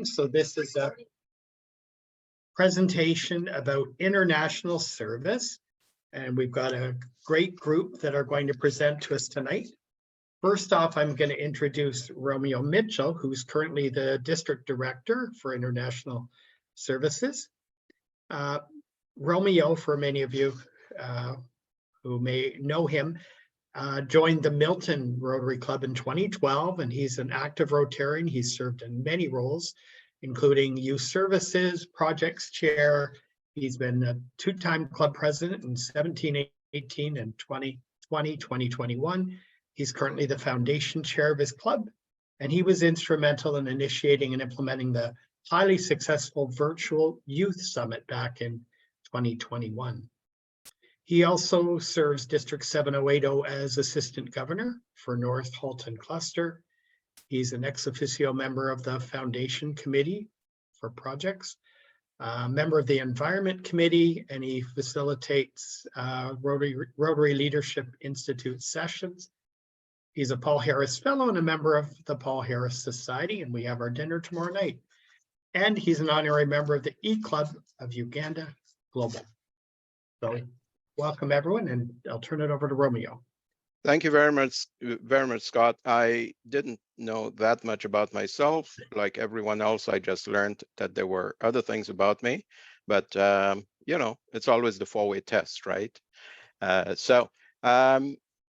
So this is a presentation about international service, and we've got a great group that are going to present to us tonight. First off, I'm going to introduce Romeo Mitchell, who's currently the District Director for International Services. Romeo, for many of you who may know him, joined the Milton Rotary Club in 2012, and he's an active Rotarian. He's served in many roles, including youth services, projects chair. He's been a two-time club president in 17, 18, and 2020, 2021. He's currently the foundation chair of his club, and he was instrumental in initiating and implementing the highly successful virtual youth summit back in 2021. He also serves District 7080 as Assistant Governor for North Halton Cluster. He's an ex officio member of the Foundation Committee for Projects, a member of the Environment Committee, and he facilitates Rotary Leadership Institute sessions. He's a Paul Harris Fellow and a member of the Paul Harris Society, and we have our dinner tomorrow night. And he's an honorary member of the E-Club of Uganda Global. So welcome everyone, and I'll turn it over to Romeo. Thank you very much, Scott. I didn't know that much about myself. Like everyone else, I just learned that there were other things about me, but you know, it's always the four-way test, right?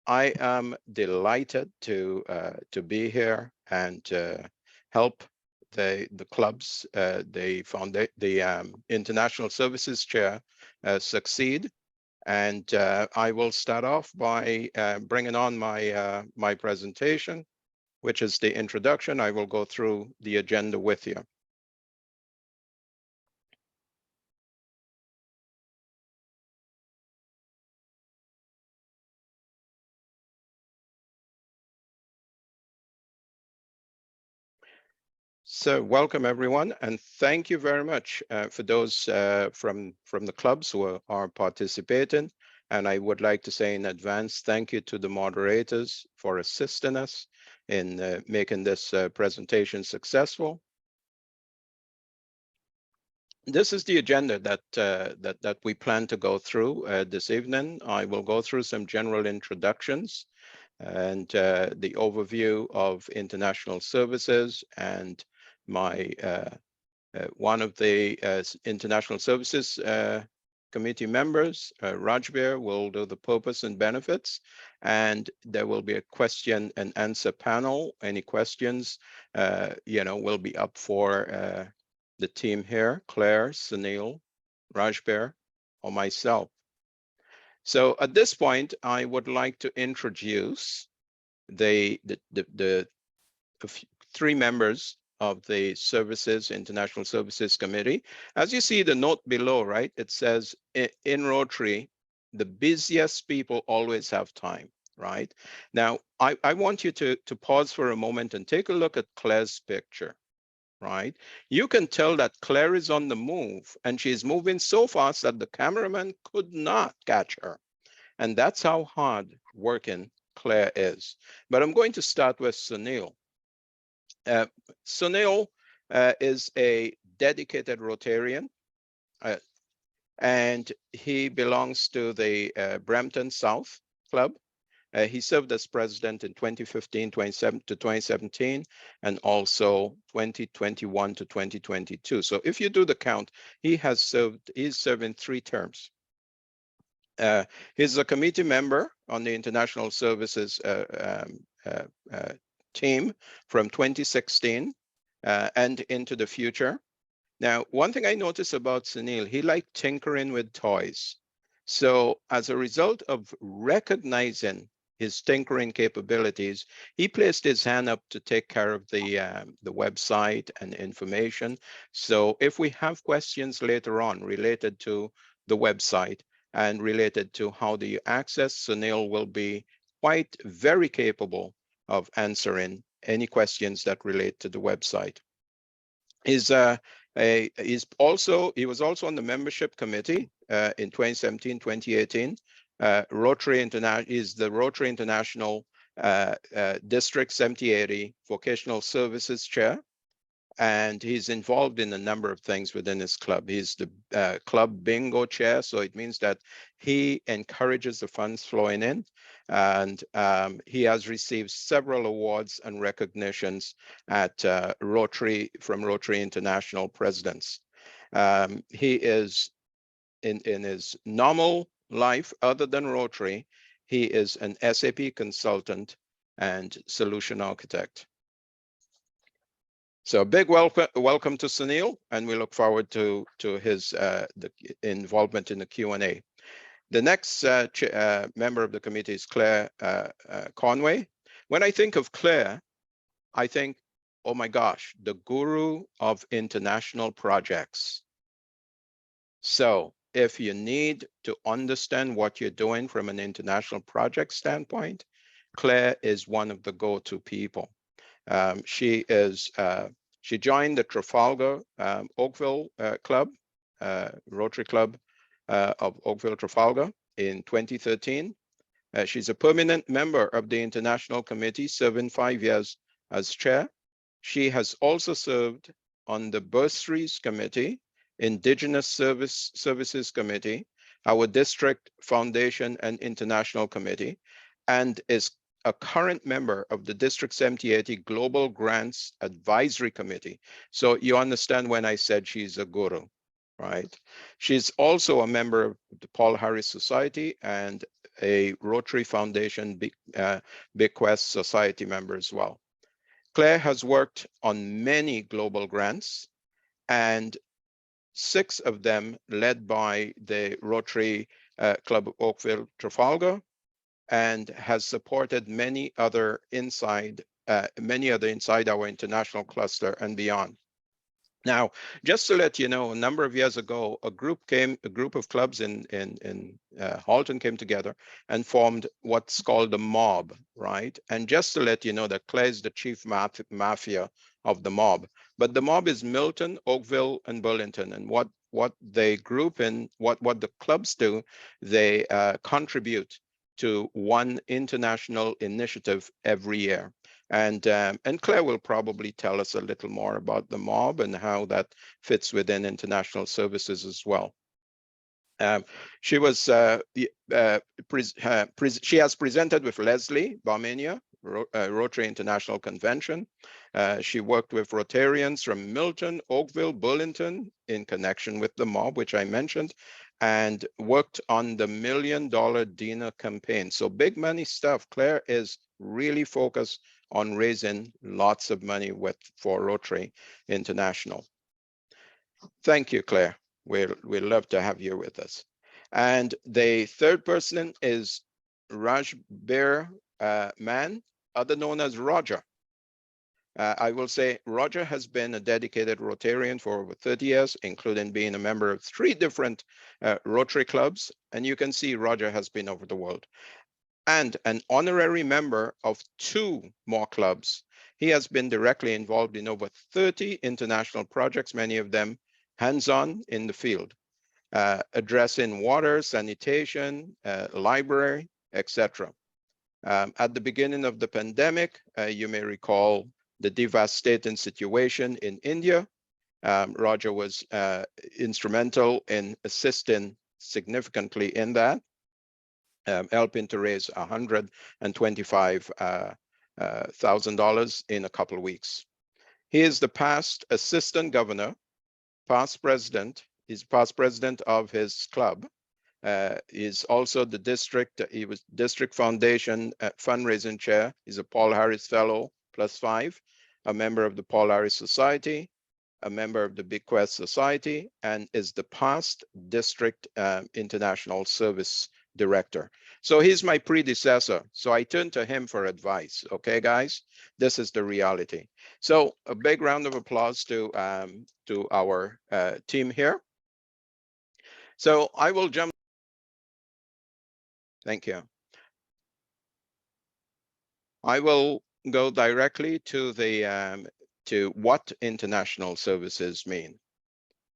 I am delighted to be here and help the clubs, the International Services Chair succeed. And I will start off by bringing on my presentation, which is the introduction. I will go through the agenda with you. So welcome everyone, and thank you very much for those from the clubs who are participating. And I would like to say in advance, thank you to the moderators for assisting us in making this presentation successful. This is the agenda that we plan to go through this evening. I will go through some general introductions and the overview of international services, and my one of the international services committee members, Rajbir, will do the purpose and benefits, and there will be a question and answer panel. Any questions, you know, will be up for the team here, Claire, Sunil, Rajbir, or myself. So at this point, I would like to introduce the three members of the International Services Committee. As you see the note below, right, it says in Rotary, the busiest people always have time, right? Now, I want you to pause for a moment and take a look at Claire's picture, right? You can tell that Claire is on the move, and she's moving so fast that the cameraman could not catch her. And that's how hard working Claire is. But I'm going to start with Sunil. Sunil is a dedicated Rotarian, and he belongs to the Brampton South Club. He served as president in 2015 to 2017, and also 2021 to 2022. So if you do the count, he's serving 3 terms. He's a committee member on the International Services team from 2016 and into the future. Now, one thing I noticed about Sunil, he liked tinkering with toys. So as a result of recognizing his tinkering capabilities, he placed his hand up to take care of the website and information. So if we have questions later on related to the website and related to how do you access, Sunil will be very capable of answering any questions that relate to the website. He was also on the membership committee in 2017, 2018. Rotary International is the Rotary International District 7080 Vocational Services Chair. and he's involved in a number of things within his club. He's the club bingo chair, so it means that he encourages the funds flowing in, and he has received several awards and recognitions at Rotary, from Rotary International presidents. He is in his normal life, other than Rotary, he is an SAP consultant and solution architect. So a big welcome to Sunil, and we look forward to his the involvement in the Q&A. The next member of the committee is Claire Conway. When I think of Claire, I think, oh my gosh, the guru of international projects. So if you need to understand what you're doing from an international project standpoint, Claire is one of the go-to people. She joined the Trafalgar Oakville Club, Rotary Club of Oakville Trafalgar in 2013. She's a permanent member of the International Committee, serving 5 years as chair. She has also served on the Bursaries Committee, Indigenous Services Committee, our District Foundation and International Committee, and is a current member of the District 7080 Global Grants Advisory Committee. So you understand when I said she's a guru, right? She's also a member of the Paul Harris Society and a Rotary Foundation Bequest Society member as well. Claire has worked on many global grants, and 6 of them led by the Rotary Club of Oakville Trafalgar, and has supported many other inside our international cluster and beyond. Now, just to let you know, a number of years ago, a group of clubs in Halton came together and formed what's called the mob, right? And just to let you know that Claire is the chief mafia of the mob, but the mob is Milton, Oakville, and Burlington. And what they group in, what the clubs do, they contribute to one international initiative every year. And Claire will probably tell us a little more about the mob and how that fits within international services as well. She has presented with Leslie Barmenia, Rotary International Convention. She worked with Rotarians from Milton, Oakville, Burlington in connection with the mob, which I mentioned, and worked on the $1 Million Dinner campaign. So big money stuff. Claire is really focused on raising lots of money for Rotary International. Thank you, Claire. We'd love to have you with us. And the third person is Rajbir Man, other known as Roger. I will say Roger has been a dedicated Rotarian for over 30 years, including being a member of 3 different Rotary clubs. And you can see Roger has been over the world. And an honorary member of 2 more clubs. He has been directly involved in over 30 international projects, many of them hands-on in the field, addressing water, sanitation, library, etc. At the beginning of the pandemic, you may recall the devastating situation in India. Roger was instrumental in assisting significantly in that. Helping to raise $125,000 in a couple of weeks. He is the past assistant governor, past president. He's past president of his club. He's also the district. He was district foundation fundraising chair. He's a Paul Harris Fellow +5, a member of the Paul Harris Society, a member of the Bequest Society, and is the past district international service director. So he's my predecessor. So I turn to him for advice. Okay, guys, this is the reality. So a big round of applause to our team here. So I will jump. Thank you. I will go directly to the to what international services mean.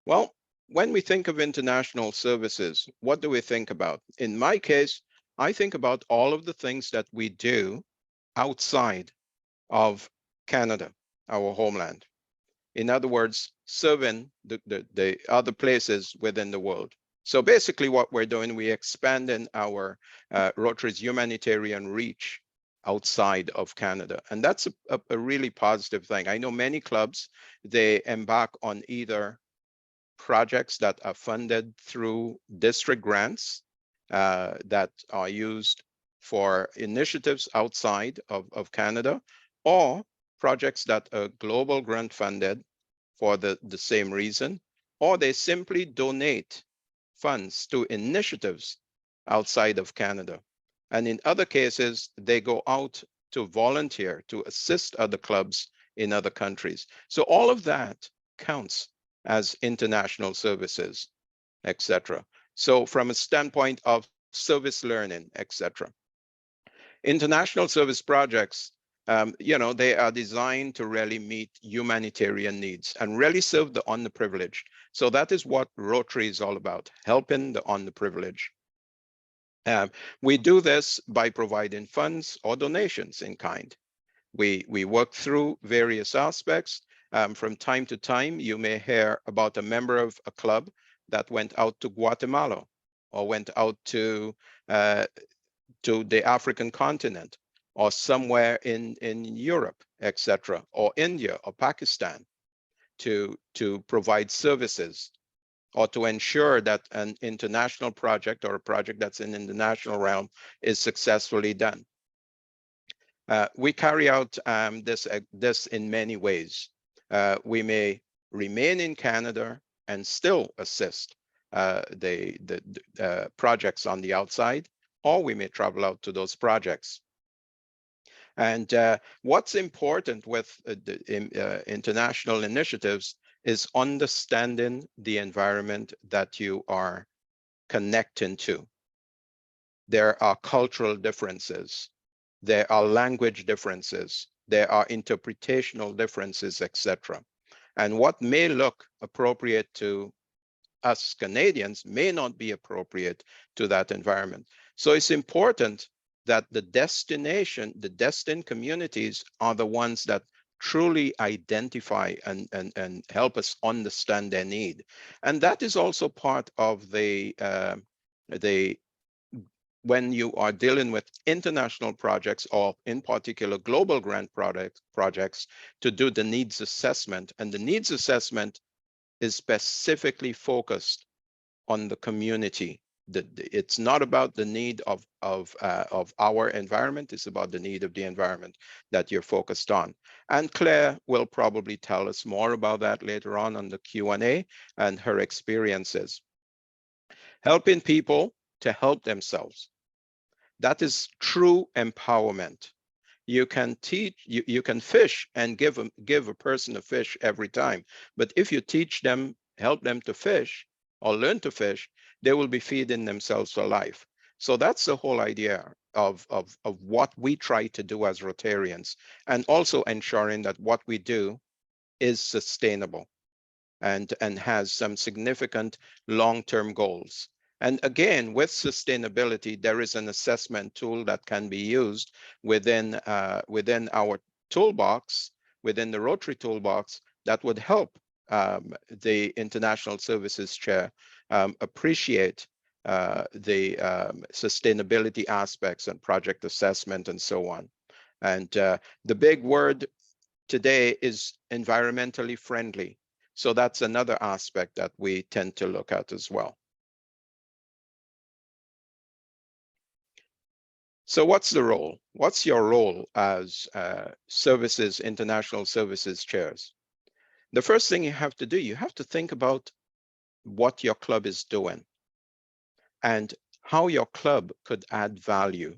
Well, when we think of international services, what do we think about? In my case, I think about all of the things that we do outside of Canada, our homeland. In other words, serving the other places within the world. So basically what we're doing, we're expanding our Rotary's humanitarian reach outside of Canada. And that's a really positive thing. I know many clubs, they embark on either projects that are funded through district grants that are used for initiatives outside of Canada, or projects that are global grant funded for the same reason, or they simply donate funds to initiatives outside of Canada. And in other cases, they go out to volunteer to assist other clubs in other countries. So all of that counts as international services, etc. So from a standpoint of service learning, etc. International service projects, they are designed to really meet humanitarian needs and really serve the underprivileged. So that is what Rotary is all about, helping the underprivileged. We do this by providing funds or donations in kind. We work through various aspects. From time to time, you may hear about a member of a club that went out to Guatemala or went out to the African continent or somewhere in Europe, etc., or India or Pakistan to provide services or to ensure that an international project or a project that's in the international realm is successfully done. We carry out this in many ways. We may remain in Canada and still assist the projects on the outside, or we may travel out to those projects. And what's important with the international initiatives is understanding the environment that you are connecting to. There are cultural differences. There are language differences. There are interpretational differences, etc. And what may look appropriate to us Canadians may not be appropriate to that environment. So it's important that the destined communities are the ones that truly identify and help us understand their need. And that is also part of when you are dealing with international projects, or in particular global grant projects, to do the needs assessment. And the needs assessment is specifically focused on the community. It's not about the need of our environment, it's about the need of the environment that you're focused on. And Claire will probably tell us more about that later on the Q&A and her experiences. Helping people to help themselves. That is true empowerment. You can teach, you can fish and give a person a fish every time. But if you teach them, help them to fish or learn to fish, they will be feeding themselves for life. So that's the whole idea of what we try to do as Rotarians, and also ensuring that what we do is sustainable and has some significant long-term goals. And again, with sustainability, there is an assessment tool that can be used within our toolbox, within the Rotary toolbox, that would help the International Services Chair appreciate the sustainability aspects and project assessment and so on. And the big word today is environmentally friendly. So that's another aspect that we tend to look at as well. So what's the role? What's your role as international services chairs? The first thing you have to do, you have to think about what your club is doing and how your club could add value.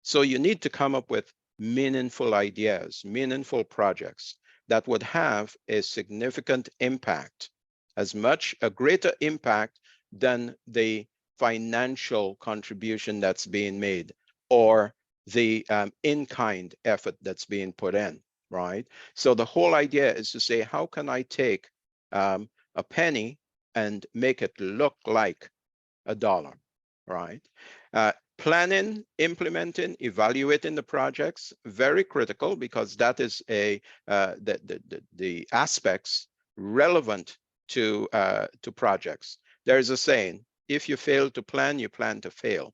So you need to come up with meaningful ideas, meaningful projects that would have a significant impact, a greater impact than the financial contribution that's being made or the in-kind effort that's being put in, right? So the whole idea is to say, how can I take a penny and make it look like $1, right? Planning, implementing, evaluating the projects, very critical, because that is the aspects relevant to projects. There's a saying, if you fail to plan, you plan to fail.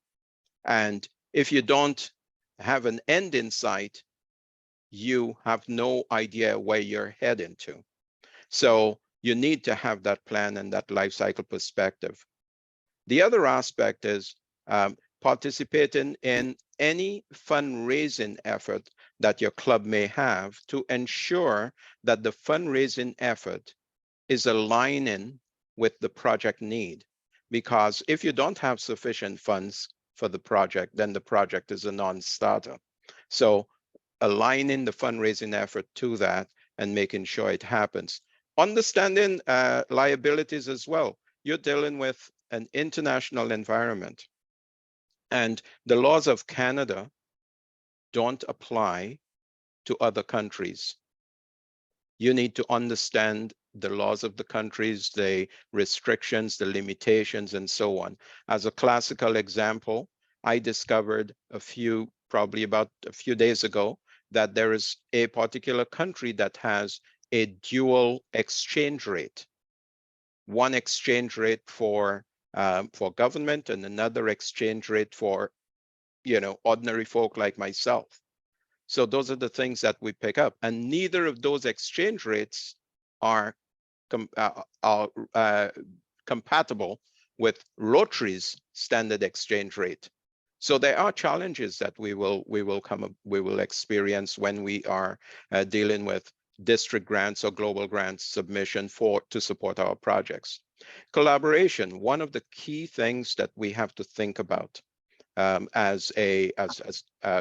And if you don't have an end in sight, you have no idea where you're heading to. So you need to have that plan and that life cycle perspective. The other aspect is participating in any fundraising effort that your club may have to ensure that the fundraising effort is aligning with the project need. Because if you don't have sufficient funds for the project, then the project is a non-starter. So aligning the fundraising effort to that and making sure it happens. Understanding liabilities as well. You're dealing with an international environment, and the laws of Canada don't apply to other countries. You need to understand the laws of the countries, the restrictions, the limitations, and so on. As a classical example, I discovered probably about a few days ago, that there is a particular country that has a dual exchange rate. One exchange rate for government and another exchange rate for, ordinary folk like myself. So those are the things that we pick up, and neither of those exchange rates are compatible with Rotary's standard exchange rate. So there are challenges that we will experience when we are dealing with district grants or global grants submission to support our projects. Collaboration, one of the key things that we have to think about as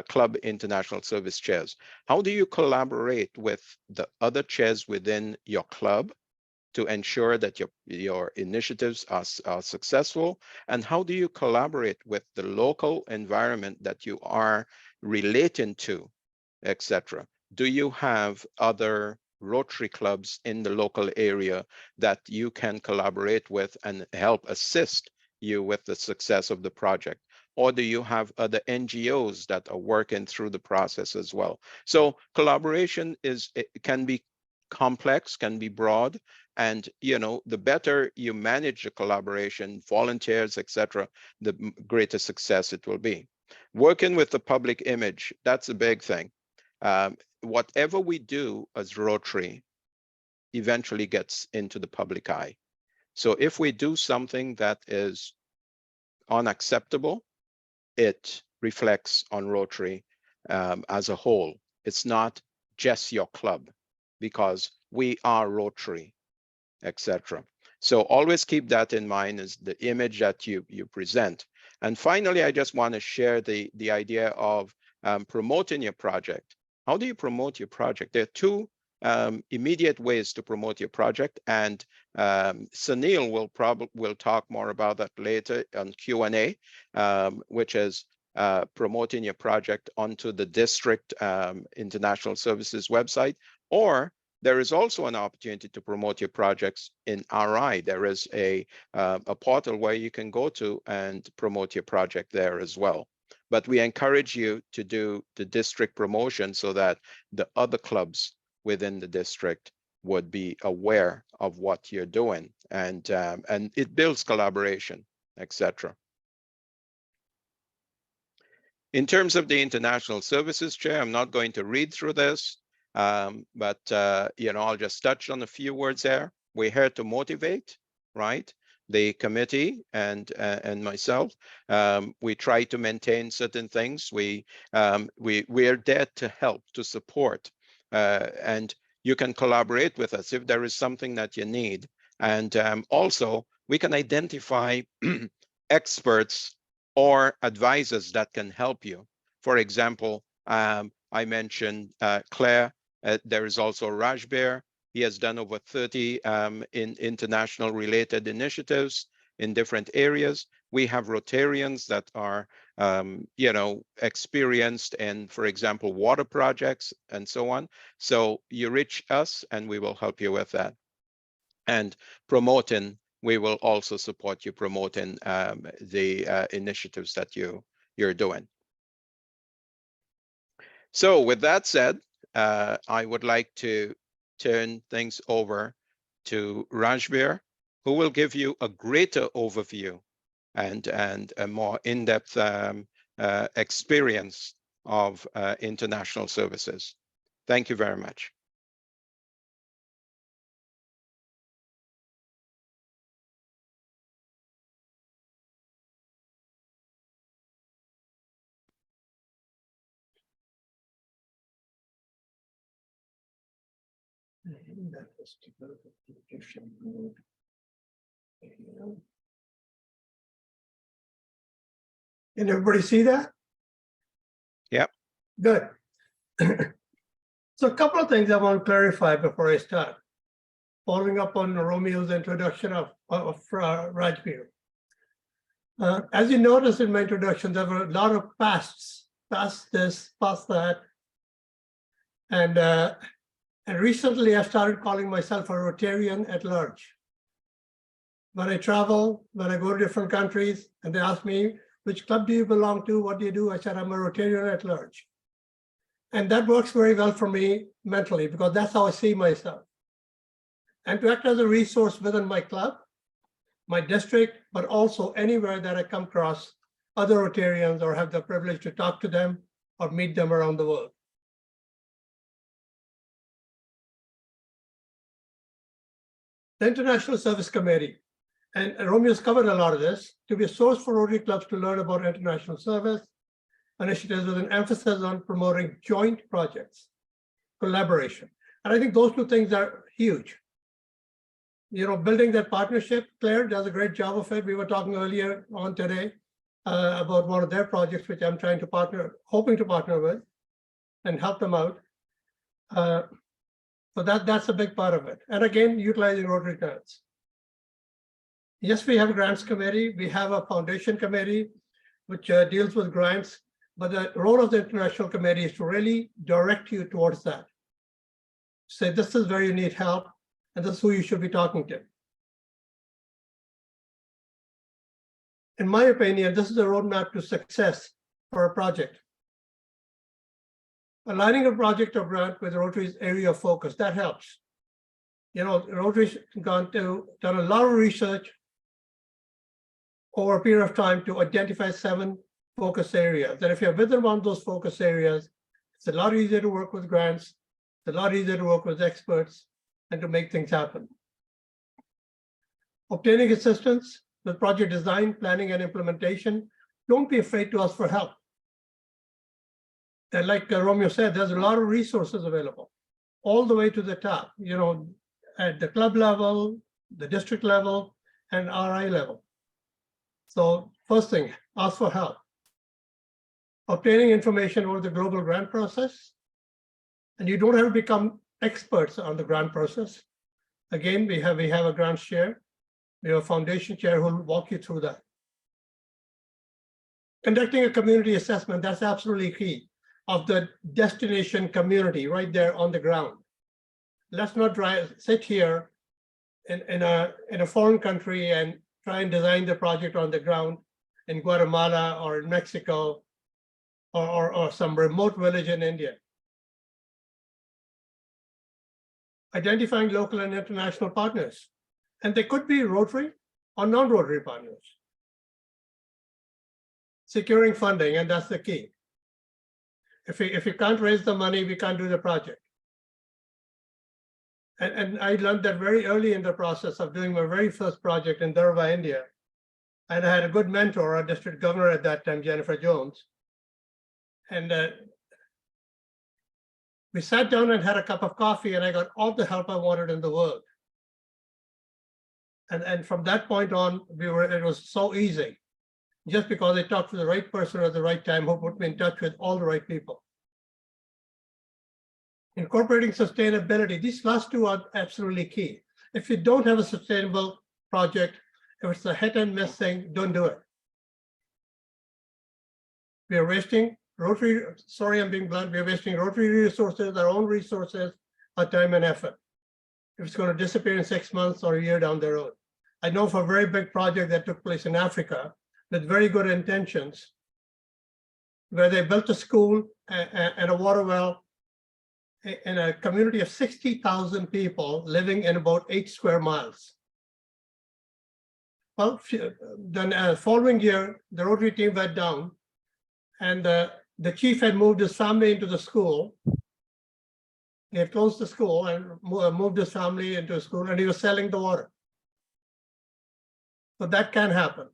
club international service chairs. How do you collaborate with the other chairs within your club to ensure that your initiatives are successful? And how do you collaborate with the local environment that you are relating to, etc.? Do you have other Rotary clubs in the local area that you can collaborate with and help assist you with the success of the project? Or do you have other NGOs that are working through the process as well? So collaboration can be complex, can be broad, and the better you manage the collaboration, volunteers, etc., the greater success it will be. Working with the public image, that's a big thing. Whatever we do as Rotary eventually gets into the public eye. So if we do something that is unacceptable, it reflects on Rotary as a whole. It's not just your club, because we are Rotary, etc. So always keep that in mind, as the image that you present. And finally, I just want to share the idea of promoting your project. How do you promote your project? There are two immediate ways to promote your project, and Sunil will talk more about that later on Q&A, which is promoting your project onto the district international services website, or there is also an opportunity to promote your projects in RI. There is a portal where you can go to and promote your project there as well. But we encourage you to do the district promotion so that the other clubs within the district would be aware of what you're doing, and it builds collaboration, etc. In terms of the international services chair, I'm not going to read through this, but I'll just touch on a few words there. We're here to motivate, right? The committee and myself, we try to maintain certain things. We are there to help, to support, and you can collaborate with us if there is something that you need. And also, we can identify experts or advisors that can help you. For example, I mentioned Claire. There is also Rajbir. He has done over 30 in international related initiatives in different areas. We have Rotarians that are, experienced in, for example, water projects and so on. So you reach us and we will help you with that. And promoting, we will also support you promoting the initiatives that you you're doing. So with that said, I would like to turn things over to Rajbir, who will give you a greater overview and a more in-depth experience of international services. Thank you very much. Can everybody see that? Yep. Good. So a couple of things I want to clarify before I start, following up on Romeo's introduction of Rajbir. As you noticed in my introduction, there were a lot of pasts, past this, past that. And recently I started calling myself a Rotarian at large. When I travel, when I go to different countries, and they ask me, which club do you belong to? What do you do? I said, I'm a Rotarian at large. And that works very well for me mentally, because that's how I see myself. And to act as a resource within my club, my district, but also anywhere that I come across other Rotarians or have the privilege to talk to them or meet them around the world. The International Service Committee, and Romeo's covered a lot of this, to be a source for Rotary clubs to learn about international service, initiatives with an emphasis on promoting joint projects, collaboration. And I think those two things are huge. You know, building that partnership, Claire does a great job of it. We were talking earlier on today about one of their projects, which I'm trying to hoping to partner with and help them out. So that's a big part of it. And again, utilizing Rotary grants. Yes, we have a grants committee. We have a foundation committee, which deals with grants. But the role of the international committee is to really direct you towards that. Say, this is where you need help, and this is who you should be talking to. In my opinion, this is a roadmap to success for a project. Aligning a project or grant with Rotary's area of focus, that helps. You know, Rotary's done a lot of research over a period of time to identify 7 focus areas. And if you're within one of those focus areas, it's a lot easier to work with grants, it's a lot easier to work with experts, and to make things happen. Obtaining assistance with project design, planning, and implementation. Don't be afraid to ask for help. And like Romeo said, there's a lot of resources available, all the way to the top, you know, at the club level, the district level, and RI level. So first thing, ask for help. Obtaining information over the global grant process. And you don't have to become experts on the grant process. Again, we have a grant chair. We have a foundation chair who will walk you through that. Conducting a community assessment, that's absolutely key, of the destination community right there on the ground. Let's not sit here in a foreign country and try and design the project on the ground in Guatemala or in Mexico or some remote village in India. Identifying local and international partners. And they could be Rotary or non-Rotary partners. Securing funding, and that's the key. If you can't raise the money, we can't do the project. And I learned that very early in the process of doing my very first project in Durga, India. And I had a good mentor, our district governor at that time, Jennifer Jones. And we sat down and had a cup of coffee, and I got all the help I wanted in the world. And from that point on, it was so easy, just because I talked to the right person at the right time who put me in touch with all the right people. Incorporating sustainability, these last two are absolutely key. If you don't have a sustainable project, if it's a hit and miss thing, don't do it. We are wasting Rotary, sorry I'm being blunt, we are wasting Rotary resources, our own resources, our time and effort. If it's going to disappear in 6 months or a year down the road. I know for a very big project that took place in Africa with very good intentions, where they built a school and a water well in a community of 60,000 people living in about 8 square miles. Well, then following year, the Rotary team went down, and the chief had moved his family into the school. He had closed the school and moved his family into a school, and he was selling the water. So that can happen.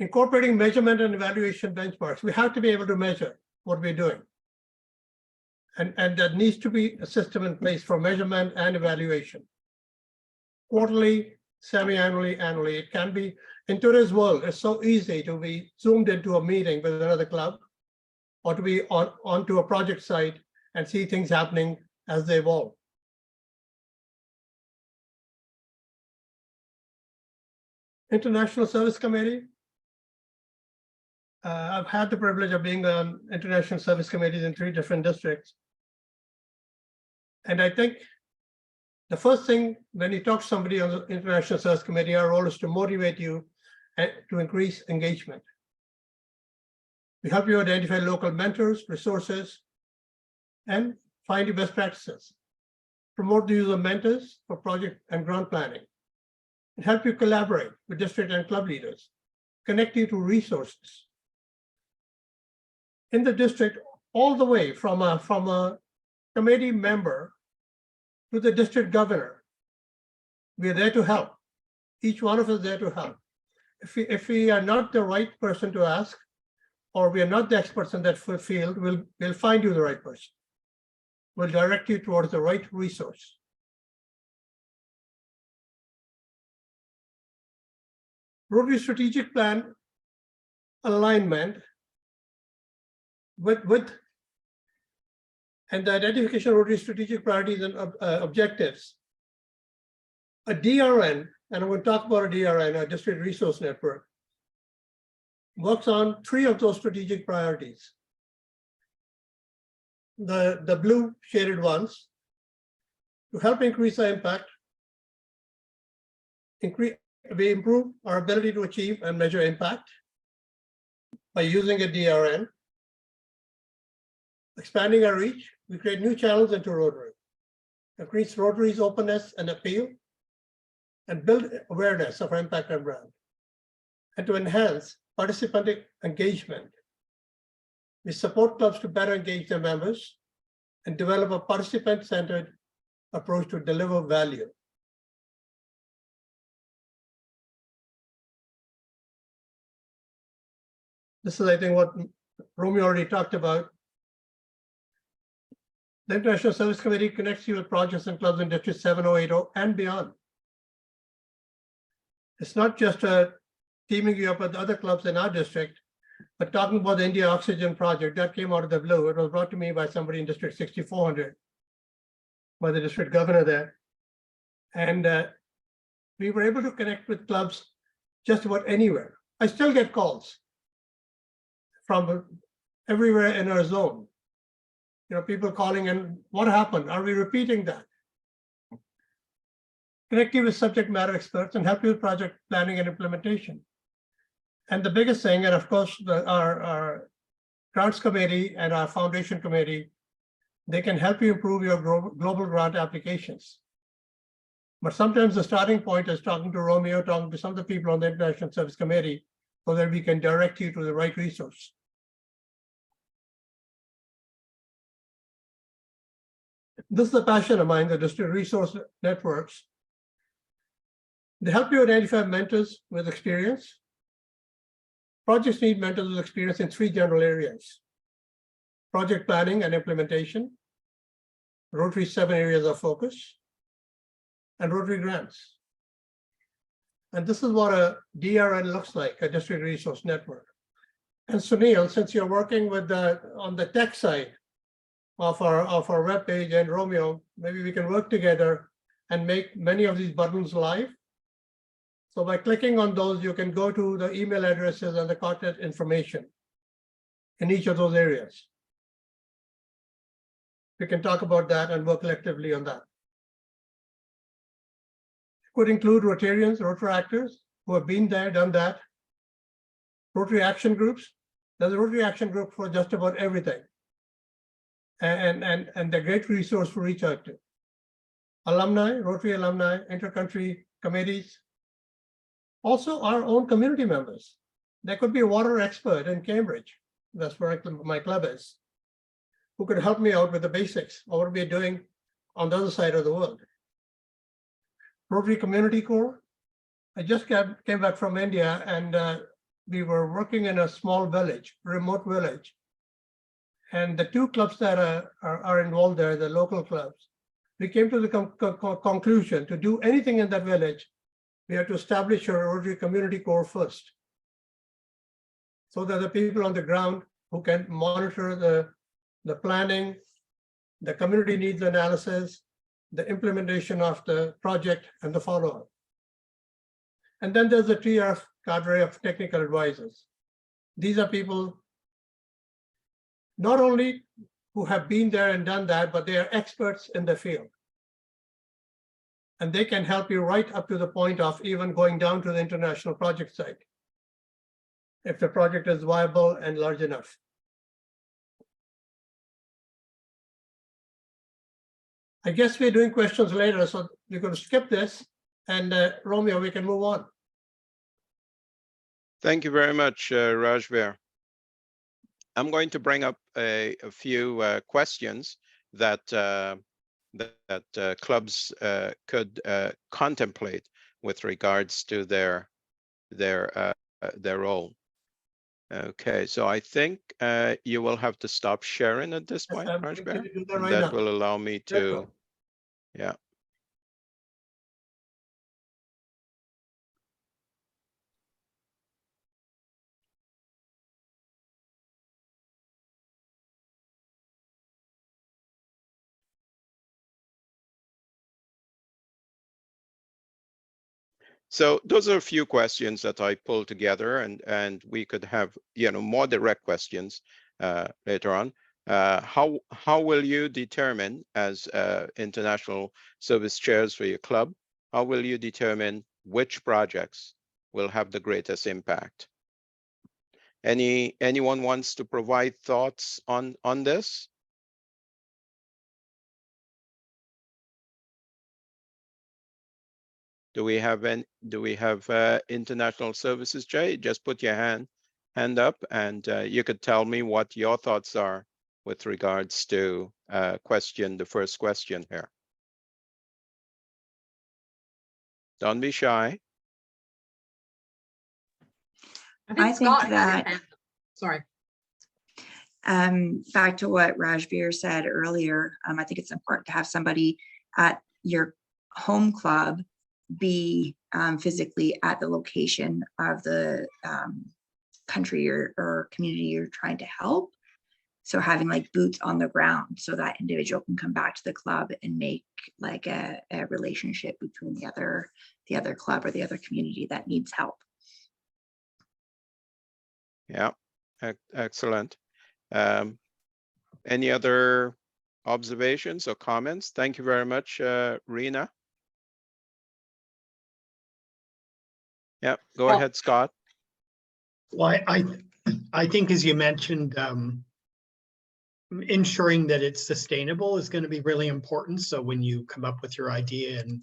Incorporating measurement and evaluation benchmarks. We have to be able to measure what we're doing. And there needs to be a system in place for measurement and evaluation. Quarterly, semi-annually, annually. It can be, in today's world, it's so easy to be zoomed into a meeting with another club or to be onto a project site and see things happening as they evolve. International Service Committee. I've had the privilege of being on international service committees in 3 different districts. And I think the first thing when you talk to somebody on the International Service Committee, our role is to motivate you and to increase engagement. We help you identify local mentors, resources, and find your best practices. Promote the use of mentors for project and grant planning. And help you collaborate with district and club leaders. Connect you to resources. In the district, all the way from a committee member to the district governor, we are there to help. Each one of us is there to help. If we are not the right person to ask, or we are not the experts in that field, we'll find you the right person. We'll direct you towards the right resource. Rotary strategic plan alignment with and the identification of Rotary strategic priorities and objectives. A DRN, and I'm going to talk about a DRN, a district resource network, works on 3 of those strategic priorities. The blue shaded ones, to help increase our impact, we improve our ability to achieve and measure impact by using a DRN. Expanding our reach, we create new channels into Rotary, increase Rotary's openness and appeal, and build awareness of our impact and brand. And to enhance participant engagement, we support clubs to better engage their members and develop a participant-centered approach to deliver value. This is, I think, what Romeo already talked about. The International Service Committee connects you with projects and clubs in District 7080 and beyond. It's not just teaming you up with other clubs in our district, but talking about the India Oxygen Project that came out of the blue. It was brought to me by somebody in District 6400, by the district governor there. And we were able to connect with clubs just about anywhere. I still get calls from everywhere in our zone. You know, people calling in, what happened? Are we repeating that? Connect you with subject matter experts and help you with project planning and implementation. And the biggest thing, and of course, our grants committee and our foundation committee, they can help you improve your global grant applications. But sometimes the starting point is talking to Romeo, talking to some of the people on the International Service Committee, so that we can direct you to the right resource. This is the passion of mine, the district resource networks. They help you identify mentors with experience. Projects need mentors with experience in 3 general areas: project planning and implementation, Rotary's 7 areas of focus, and Rotary grants. And this is what a DRN looks like, a district resource network. And Sunil, since you're working with on the tech side of our web page, and Romeo, maybe we can work together and make many of these buttons live. So by clicking on those, you can go to the email addresses and the contact information in each of those areas. We can talk about that and work collectively on that. It could include Rotarians, Rotaractors who have been there, done that, Rotary action groups. There's a Rotary action group for just about everything. And they're a great resource to reach out to. Alumni, Rotary alumni, intercountry committees. Also our own community members. There could be a water expert in Cambridge. That's where my club is, who could help me out with the basics of what we're doing on the other side of the world. Rotary Community Corps. I just came back from India, and we were working in a small village, remote village. And the two clubs that are involved there, the local clubs, we came to the conclusion to do anything in that village, we have to establish a Rotary Community Corps first. So that the people on the ground who can monitor the planning, the community needs analysis, the implementation of the project, and the follow-up. And then there's a TRF cadre of technical advisors. These are people not only who have been there and done that, but they are experts in the field. And they can help you right up to the point of even going down to the international project site, if the project is viable and large enough. I guess we're doing questions later, so we're going to skip this, and Romeo, we can move on. Thank you very much, Rajbir. I'm going to bring up a few questions that clubs could contemplate with regards to their role. Okay, so I think you will have to stop sharing at this point, Rajbir. That will allow me to, yeah. So those are a few questions that I pulled together, and we could have, more direct questions later on. How will you determine, as international service chairs for your club, how will you determine which projects will have the greatest impact? Anyone wants to provide thoughts on this? Do we have international services, Jay? Just put your hand up, and you could tell me what your thoughts are with regards to the first question here. Don't be shy. I think that, sorry. Back to what Rajbir said earlier, I think it's important to have somebody at your home club be physically at the location of the country or community you're trying to help. So having like boots on the ground, so that individual can come back to the club and make like a relationship between the other club or the other community that needs help. Yeah, excellent. Any other observations or comments? Thank you very much, Rena. Yeah, go ahead, Scott. Well, I think, as you mentioned, ensuring that it's sustainable is going to be really important. So when you come up with your idea and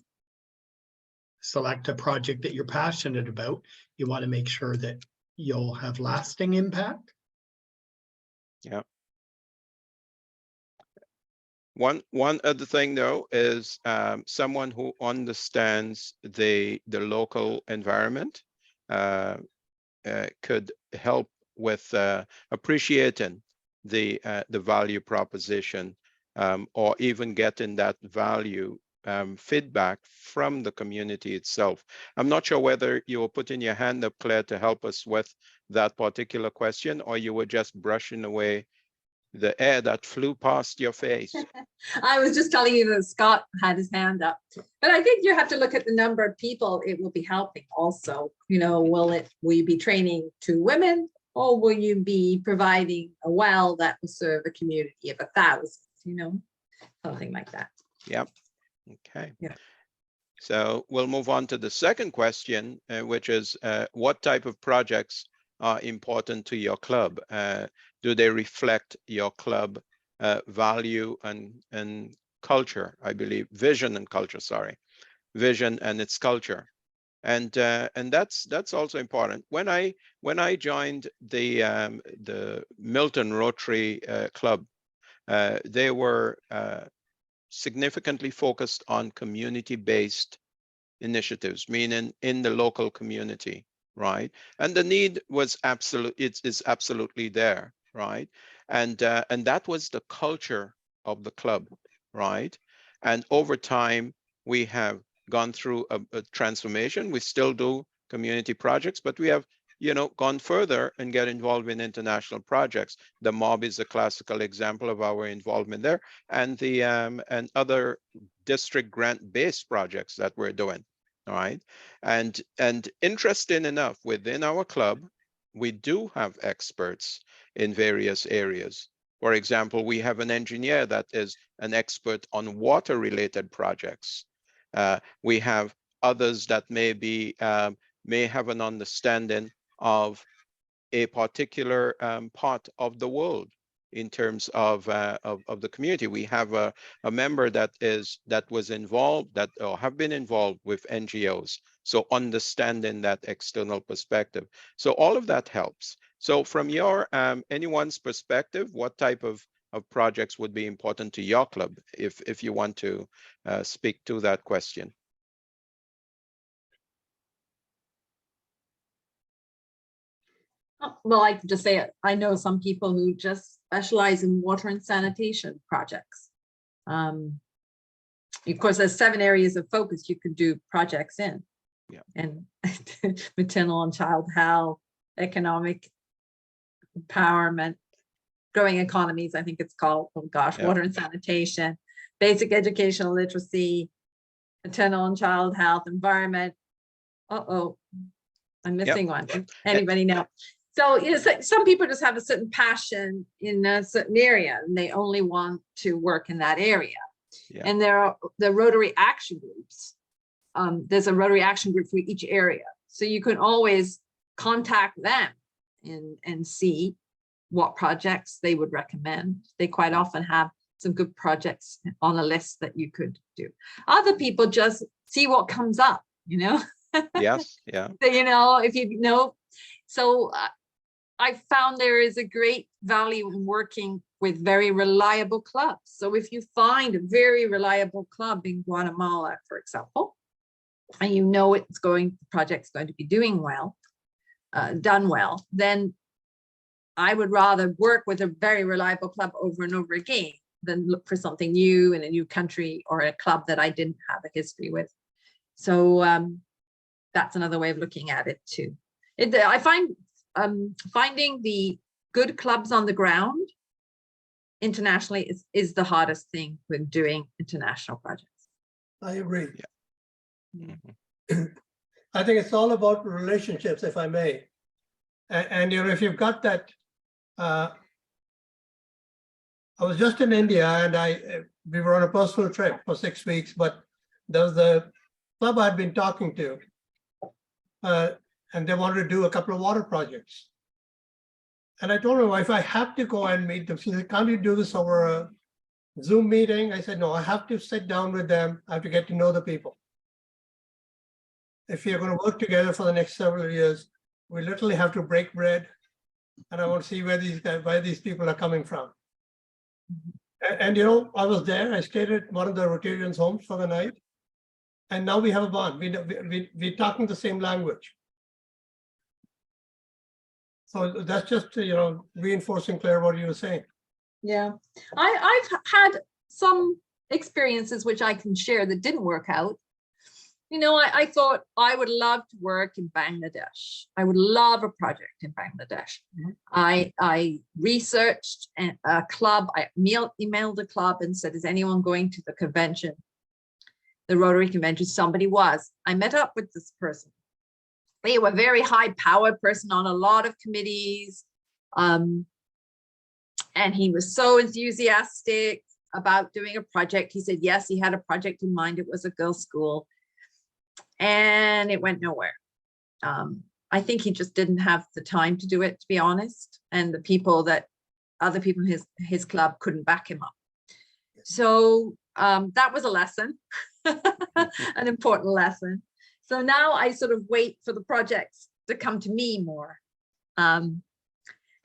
select a project that you're passionate about, you want to make sure that you'll have lasting impact. Yeah. One other thing though is someone who understands the local environment could help with appreciating the value proposition, or even getting that value feedback from the community itself. I'm not sure whether you were putting your hand up, Claire, to help us with that particular question, or you were just brushing away the air that flew past your face. I was just telling you that Scott had his hand up, but I think you have to look at the number of people it will be helping also. Will you be training 2 women, or will you be providing a well that will serve a community of 1,000, something like that. Yep. Okay. Yeah. So we'll move on to the second question, which is what type of projects are important to your club? Do they reflect your club value and culture? I believe vision and culture. Sorry, vision and its culture. And that's also important. When I joined the Milton Rotary Club, they were significantly focused on community-based initiatives, meaning in the local community, right? And the need was is absolutely there, right? And that was the culture of the club, right? And over time, we have gone through a transformation. We still do community projects, but we have, gone further and get involved in international projects. The MOB is a classical example of our involvement there, and the and other district grant-based projects that we're doing. All right, and interesting enough, within our club, we do have experts in various areas. For example, we have an engineer that is an expert on water-related projects. We have others that may have an understanding of a particular part of the world in terms of the community. We have a member that was involved or have been involved with NGOs. So understanding that external perspective. So all of that helps. So from your anyone's perspective, what type of projects would be important to your club if you want to speak to that question? Well, I could just say it. I know some people who just specialize in water and sanitation projects. Of course, there's 7 areas of focus you could do projects in. Yeah. And maternal and child health, economic empowerment, growing economies, I think it's called. Oh gosh, Yeah. Water and sanitation, basic educational literacy, maternal and child health, environment. Uh-oh, I'm missing one. Anybody know? So, some people just have a certain passion in a certain area and they only want to work in that area. Yeah. And there are the Rotary action groups. There's a Rotary action group for each area. So you can always contact them and see what projects they would recommend. They quite often have some good projects on a list that you could do. Other people just see what comes up, Yes, yeah. So, if you know, so I found there is a great value in working with very reliable clubs. So if you find a very reliable club in Guatemala, for example, and the project's going to be doing well, done well, then I would rather work with a very reliable club over and over again than look for something new in a new country or a club that I didn't have a history with. So that's another way of looking at it too. I find finding the good clubs on the ground internationally is the hardest thing when doing international projects. I agree. Yeah. Mm-hmm. I think it's all about relationships, if I may. And if you've got that, I was just in India and we were on a personal trip for 6 weeks, but there was the club I'd been talking to, and they wanted to do a couple of water projects. And I told my wife, I have to go and meet them. She said, can't you do this over a Zoom meeting? I said, no, I have to sit down with them. I have to get to know the people. If you're going to work together for the next several years, we literally have to break bread. And I want to see where these people are coming from. And I was there. I stayed at one of the Rotarians' homes for the night. And now we have a bond. We're talking the same language. So that's just, reinforcing, Claire, what you were saying. Yeah, I've had some experiences which I can share that didn't work out. I thought I would love to work in Bangladesh. I would love a project in Bangladesh. Mm-hmm. I researched a club. I emailed a club and said, is anyone going to the convention, the Rotary convention? Somebody was. I met up with this person. They were a very high-powered person on a lot of committees. And he was so enthusiastic about doing a project. He said, yes, he had a project in mind. It was a girls' school. And it went nowhere. I think he just didn't have the time to do it, to be honest. And the people that other people in his club couldn't back him up. So that was a lesson, an important lesson. So now I sort of wait for the projects to come to me more. And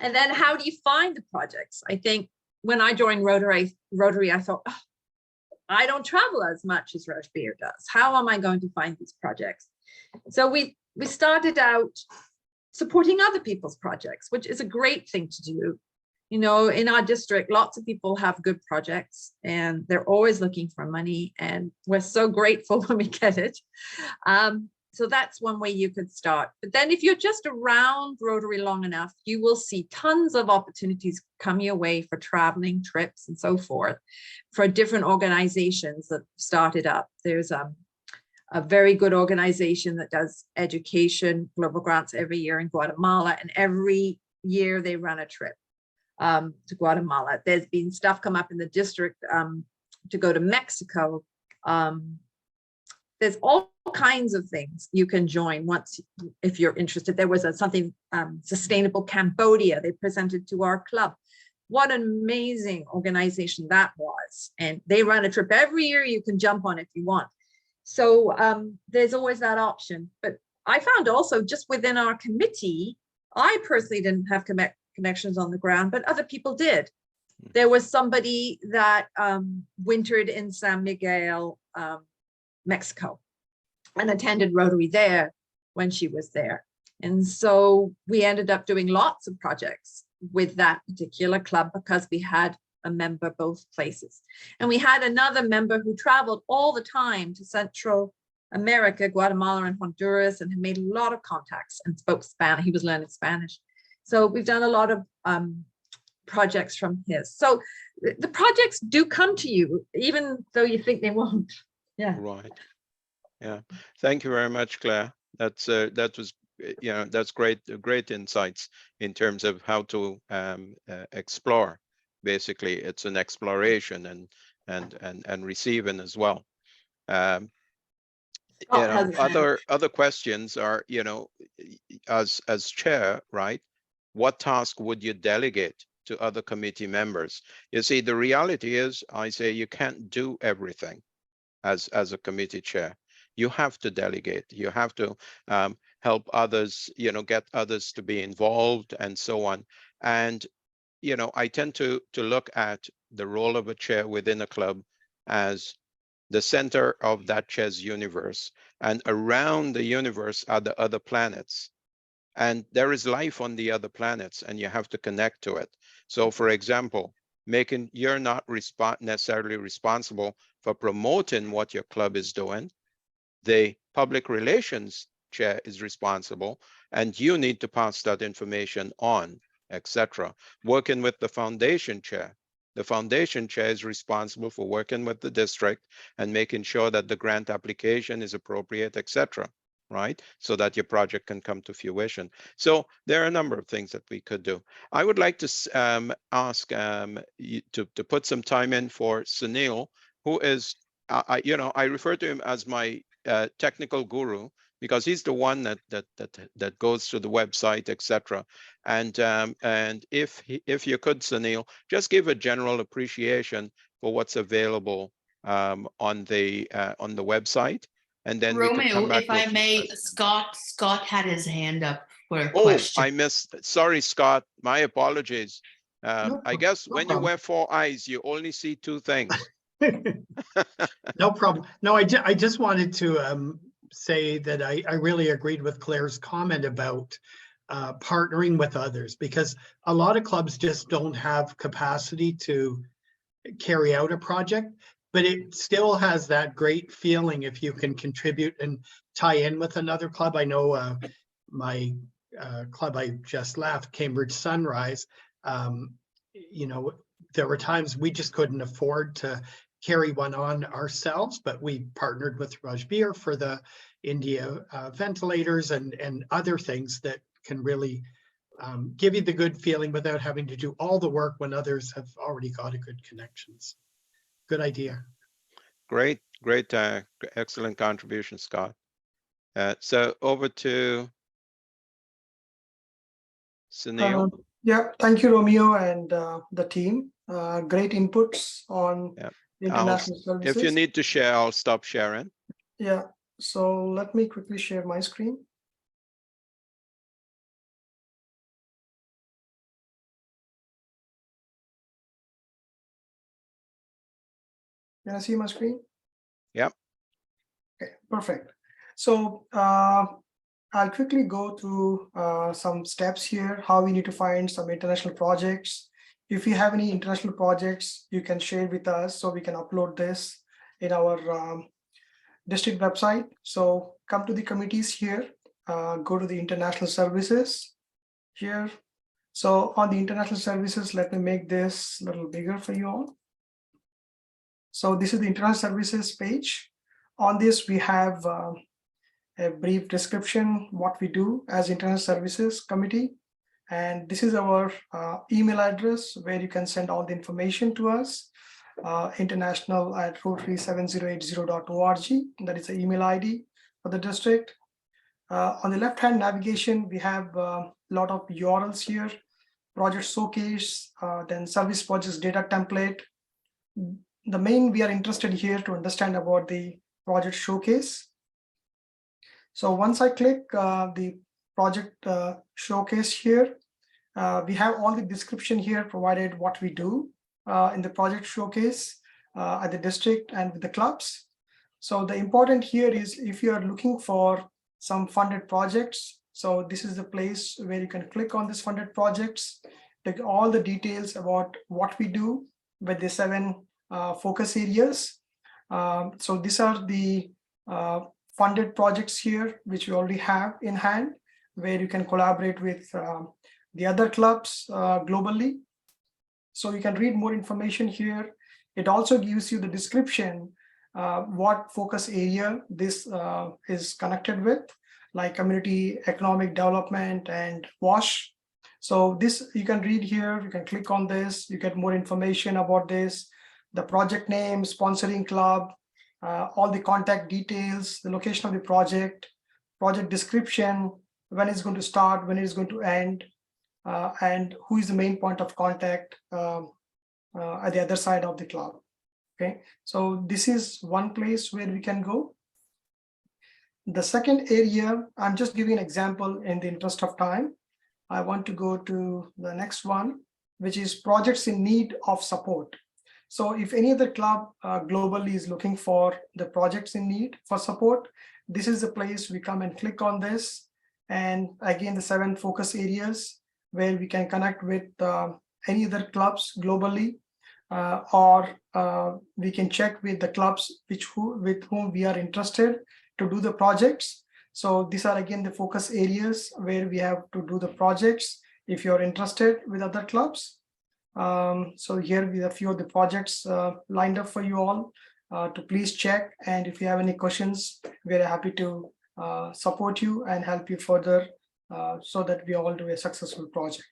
then how do you find the projects? I think when I joined Rotary, I thought, oh, I don't travel as much as Rush Beer does. How am I going to find these projects? So we started out supporting other people's projects, which is a great thing to do. You know, in our district, lots of people have good projects and they're always looking for money, and we're so grateful when we get it. So that's one way you could start. But then if you're just around Rotary long enough, you will see tons of opportunities come your way for traveling, trips, and so forth for different organizations that started up. There's a very good organization that does education, global grants every year in Guatemala, and every year they run a trip to Guatemala. There's been stuff come up in the district to go to Mexico. There's all kinds of things you can join once, if you're interested. There was something Sustainable Cambodia they presented to our club. What an amazing organization that was. And they run a trip every year you can jump on if you want. So there's always that option. But I found also just within our committee, I personally didn't have connections on the ground, but other people did. There was somebody that wintered in San Miguel, Mexico, and attended Rotary there when she was there. And so we ended up doing lots of projects with that particular club because we had a member both places. And we had another member who traveled all the time to Central America, Guatemala and Honduras, and had made a lot of contacts and spoke Spanish. He was learning Spanish. So we've done a lot of projects from his. So the projects do come to you, even though you think they won't. Yeah. Right. Yeah. Thank you very much, Claire. That was, you know, that's great insights in terms of how to explore. Basically, it's an exploration and receiving as well. You know, other questions are, you know, as chair, right? What task would you delegate to other committee members? You see, the reality is, I say you can't do everything as a committee chair. You have to delegate. You have to help others, you know, get others to be involved and so on. And, you know, I tend to look at the role of a chair within a club as the center of that chair's universe. And around the universe are the other planets. And there is life on the other planets, and you have to connect to it. So, for example, you're not necessarily responsible for promoting what your club is doing. The public relations chair is responsible, and you need to pass that information on, etc. Working with the foundation chair. The foundation chair is responsible for working with the district and making sure that the grant application is appropriate, etc. Right? So that your project can come to fruition. So there are a number of things that we could do. I would like to ask you to put some time in for Sunil, who is, you know, I refer to him as my technical guru, because he's the one that goes to the website, etc. And if you could, Sunil, just give a general appreciation for what's available on the website. And then Romeo, if I may, Scott had his hand up for a Oh, question. I missed. Sorry, Scott. My apologies. I guess no when problem. you wear 4 eyes, you only see 2 things. No problem. No, I just wanted to say that I really agreed with Claire's comment about partnering with others, because a lot of clubs just don't have capacity to carry out a project, but it still has that great feeling if you can contribute and tie in with another club. I know my club I just left, Cambridge Sunrise, you know, there were times we just couldn't afford to carry one on ourselves, but we partnered with Rush Beer for the India ventilators and other things that can really give you the good feeling without having to do all the work when others have already got a good connections. Good idea. Great, excellent contribution, Scott. So over to Sunil? Yeah, thank you, Romeo, and the team. Great inputs on Yeah. international If services. you need to share, I'll stop sharing. Yeah, so let me quickly share my screen. Can I see my screen? Yep. Okay, perfect. So I'll quickly go through some steps here, how we need to find some international projects. If you have any international projects, you can share with us so we can upload this in our district website. So come to the committees here, go to the international services here. So on the international services, let me make this a little bigger for you all. So this is the international services page. On this, we have a brief description, what we do as International Services Committee. And this is our email address where you can send all the information to us, international@rotary7080.org. That is the email ID for the district. On the left-hand navigation, we have a lot of URLs here, project showcase, then service projects data template. The main we are interested here to understand about the project showcase. So once I click the project showcase here, we have all the description here provided what we do in the project showcase at the district and with the clubs. So the important here is if you are looking for some funded projects, so this is the place where you can click on this funded projects, take all the details about what we do with the 7 focus areas. So these are the funded projects here, which we already have in hand, where you can collaborate with the other clubs globally. So you can read more information here. It also gives you the description, what focus area this is connected with, like community economic development and WASH. So this you can read here, you can click on this, you get more information about this, the project name, sponsoring club, all the contact details, the location of the project description, when it's going to start, when it's going to end, and who is the main point of contact at the other side of the club. Okay, so this is one place where we can go. The second area, I'm just giving an example in the interest of time. I want to go to the next one, which is projects in need of support. So if any other club globally is looking for the projects in need for support, this is the place we come and click on this. And again, the 7 focus areas where we can connect with any other clubs globally, or we can check with the clubs with whom we are interested to do the projects. So these are again the focus areas where we have to do the projects if you're interested with other clubs. So here we have a few of the projects lined up for you all to please check. And if you have any questions, we're happy to support you and help you further so that we all do a successful project.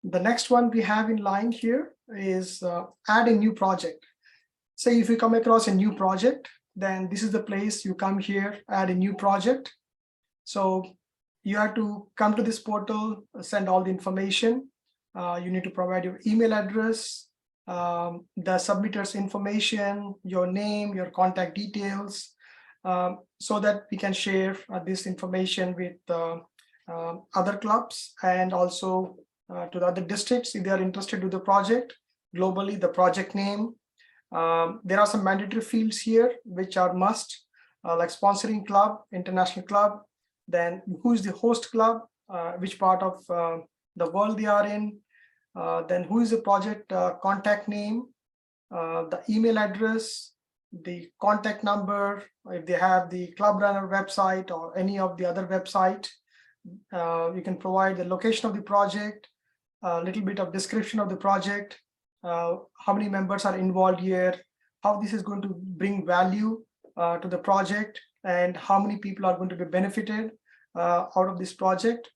The next one we have in line here is add a new project. Say if you come across a new project, then this is the place you come here, add a new project. So you have to come to this portal, send all the information. You need to provide your email address, the submitter's information, your name, your contact details, so that we can share this information with other clubs and also to the other districts if they are interested in the project. Globally, the project name. There are some mandatory fields here which are must, like sponsoring club, international club, then who is the host club, which part of the world they are in, then who is the project contact name, the email address, the contact number, if they have the club runner website or any of the other website. You can provide the location of the project, a little bit of description of the project, how many members are involved here, how this is going to bring value to the project, and how many people are going to be benefited out of this project.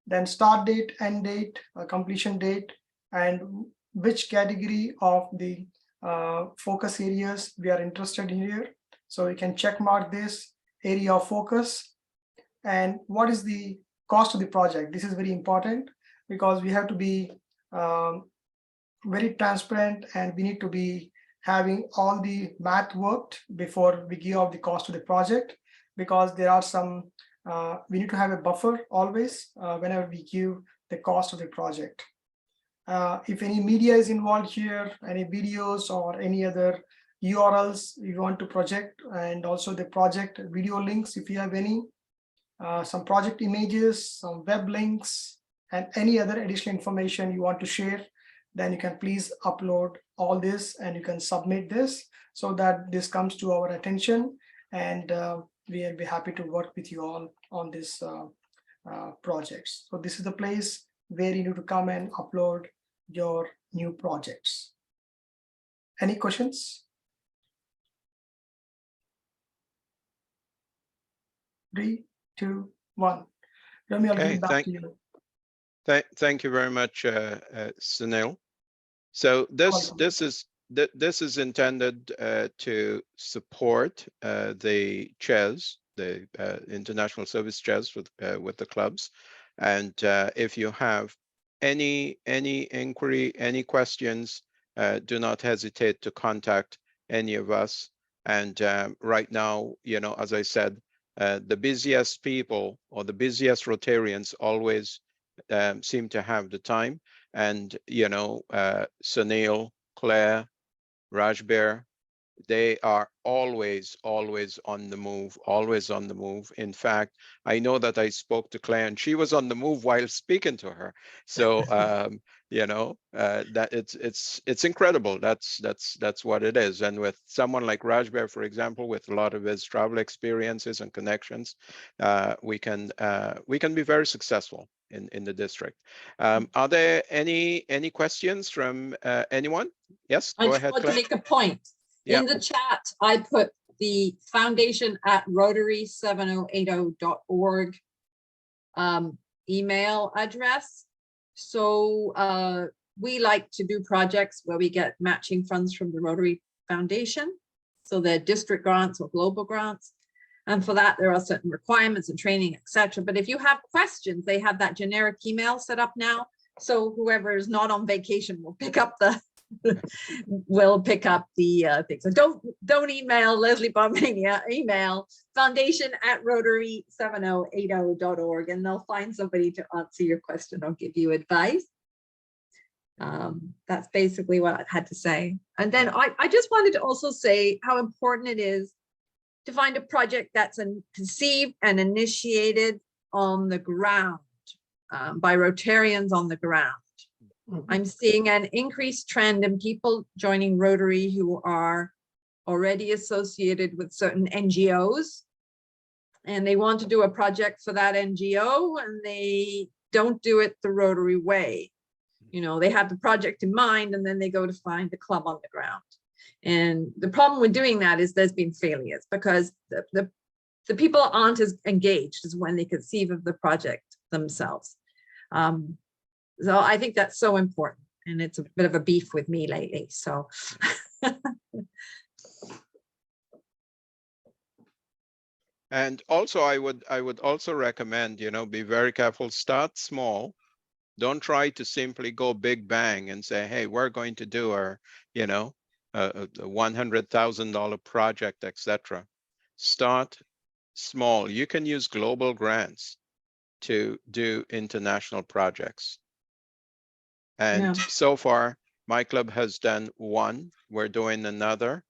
Then start date, end date, completion date, and which category of the focus areas we are interested in here. So we can check mark this area of focus and what is the cost of the project. This is very important because we have to be very transparent, and we need to be having all the math worked before we give out the cost of the project, because there are some, we need to have a buffer always whenever we give the cost of the project. If any media is involved here, any videos or any other URLs you want to project, and also the project video links, if you have any, some project images, some web links, and any other additional information you want to share, then you can please upload all this and you can submit this so that this comes to our attention, and we'll be happy to work with you all on this projects. So this is the place where you need to come and upload your new projects. Any questions? 3, 2, 1. Rami, I'll give Okay, it back to you. Thank you very much, Sunil. So this is intended to support the chairs, the international service chairs with the clubs. And if you have any inquiry, any questions, do not hesitate to contact any of us. And right now, you know, as I said, the busiest people or the busiest Rotarians always seem to have the time. And, you know, Sunil, Claire, Rajbir, they are always on the move, In fact, I know that I spoke to Claire and she was on the move while speaking to her. So, you know, that it's incredible. That's what it is. And with someone like Rajbir, for example, with a lot of his travel experiences and connections, we can be very successful in the district. Are there any questions from anyone? Yes, go ahead, I just want Claire. to make a point. Yeah. In the chat, I put the foundation@rotary7080.org email address. So we like to do projects where we get matching funds from the Rotary Foundation. So they're district grants or global grants. And for that, there are certain requirements and training, etc. But if you have questions, they have that generic email set up now. So whoever is not on vacation will pick up the thing. So don't email Leslie Barmania, email foundation@rotary7080.org, and they'll find somebody to answer your question or give you advice. That's basically what I had to say. And then I just wanted to also say how important it is to find a project that's conceived and initiated on the ground by Rotarians on the ground. I'm seeing an increased trend in people joining Rotary who are already associated with certain NGOs, and they want to do a project for that NGO, and they don't do it the Rotary way. You know, they have the project in mind, and then they go to find the club on the ground. And the problem with doing that is there's been failures because the people aren't as engaged as when they conceive of the project themselves. So I think that's so important, and it's a bit of a beef with me lately. So. And also, I would also recommend, you know, be very careful. Start small. Don't try to simply go big bang and say, hey, we're going to do our, you know, a $100,000 project, etc. Start small. You can use global grants to do international projects. And so far, my club has done one. We're doing another.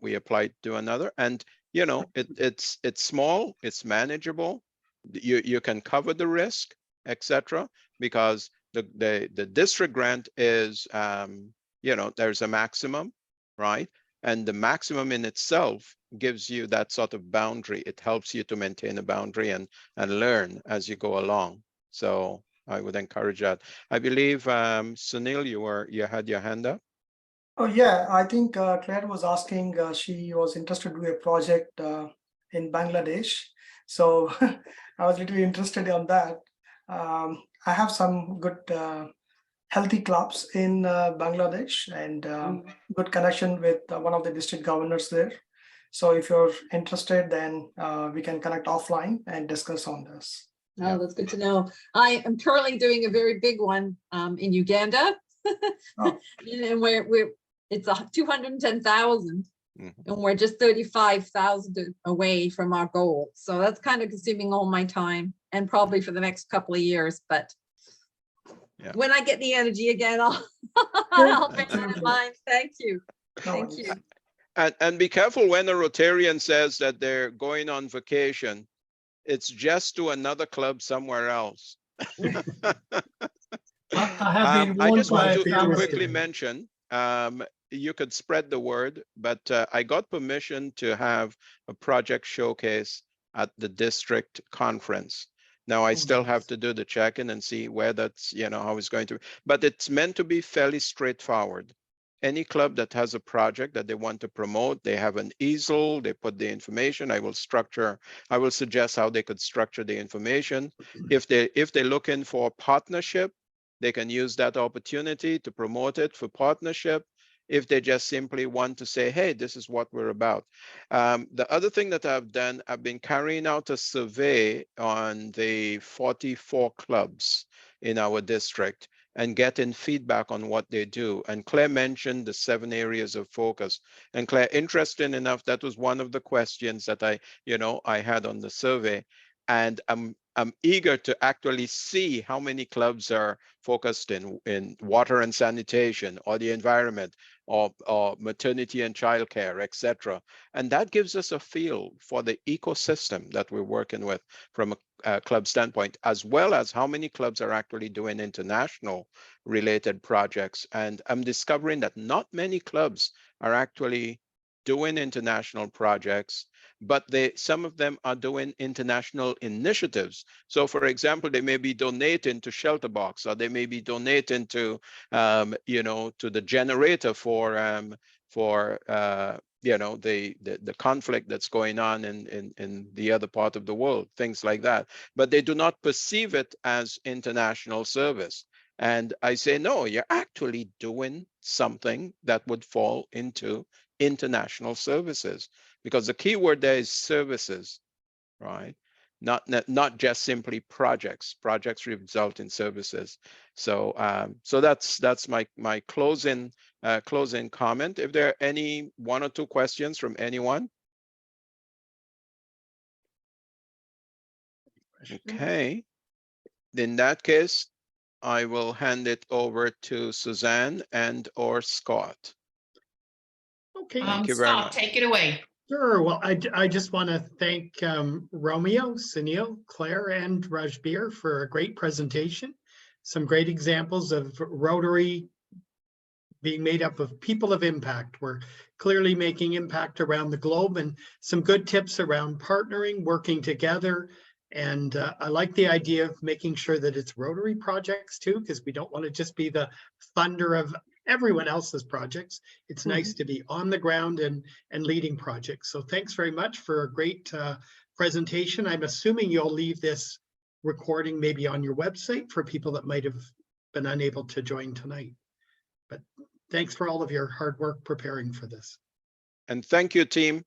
We applied to another, and you know, it's small, it's manageable. You can cover the risk, etc. Because the district grant is, you know, there's a maximum, right? And the maximum in itself gives you that sort of boundary. It helps you to maintain a boundary and learn as you go along. So I would encourage that. I believe, Sunil, you had your hand up. Oh yeah, I think Claire was asking, she was interested to do a project in Bangladesh. So I was literally interested on that. I have some good healthy clubs in Bangladesh, and good connection with one of the district governors there. So if you're interested, then we can connect offline and discuss on this. Yeah. Oh, that's good to know. I am currently doing a very big one in Uganda. Oh. And it's 210,000 Mhm. and we're just 35,000 away from our goal. So that's kind of consuming all my time and probably for the next couple of years. But Yeah. when I get the energy again, I'll bear that in mind. Thank you. No Thank worries. you. And be careful when a Rotarian says that they're going on vacation. It's just to another club somewhere else. I have been I warned just want by to family. quickly mention, you could spread the word, but I got permission to have a project showcase at the district conference. Now I still have to do the check-in and see where that's, how it's going to, but it's meant to be fairly straightforward. Any club that has a project that they want to promote, they have an easel, they put the information. I will suggest how they could structure the information. If they're looking for partnership, they can use that opportunity to promote it for partnership. If they just simply want to say, hey, this is what we're about. The other thing that I've done, I've been carrying out a survey on the 44 clubs in our district and getting feedback on what they do. And Claire mentioned the 7 areas of focus. And Claire, interesting enough, that was one of the questions that I had on the survey. And I'm eager to actually see how many clubs are focused in water and sanitation or the environment or maternity and childcare, etc. And that gives us a feel for the ecosystem that we're working with from a club standpoint, as well as how many clubs are actually doing international related projects. And I'm discovering that not many clubs are actually doing international projects, but some of them are doing international initiatives. So for example, they may be donating to Shelter Box, or they may be donating to, to the generator for the conflict that's going on in the other part of the world, things like that. But they do not perceive it as international service. And I say, no, you're actually doing something that would fall into international services, because the key word there is services, right? Not just simply projects. Projects result in services. So so that's my closing comment. If there are any 1 or 2 questions from anyone. Okay. In that case, I will hand it over to Suzanne and/or Scott. Okay. Thank you very Scott, much. take it away. Sure. Well, I just want to thank Romeo, Sunil, Claire, and Rajbir for a great presentation. Some great examples of Rotary being made up of people of impact. We're clearly making impact around the globe, and some good tips around partnering, working together. And I like the idea of making sure that it's Rotary projects too, because we don't want to just be the funder of everyone else's projects. It's nice to be on the ground and leading projects. So thanks very much for a great presentation. I'm assuming you'll leave this recording maybe on your website for people that might have been unable to join tonight. But thanks for all of your hard work preparing for this. And thank you, team.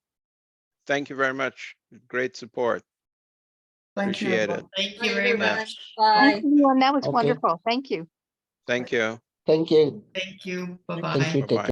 Thank you very much. Great support. Thank you. Appreciate it. Thank you very much. Bye. Thank you, and that was Okay. wonderful. Thank you. Thank you. Thank you. Thank you. Bye-bye. Thank you. Bye-bye.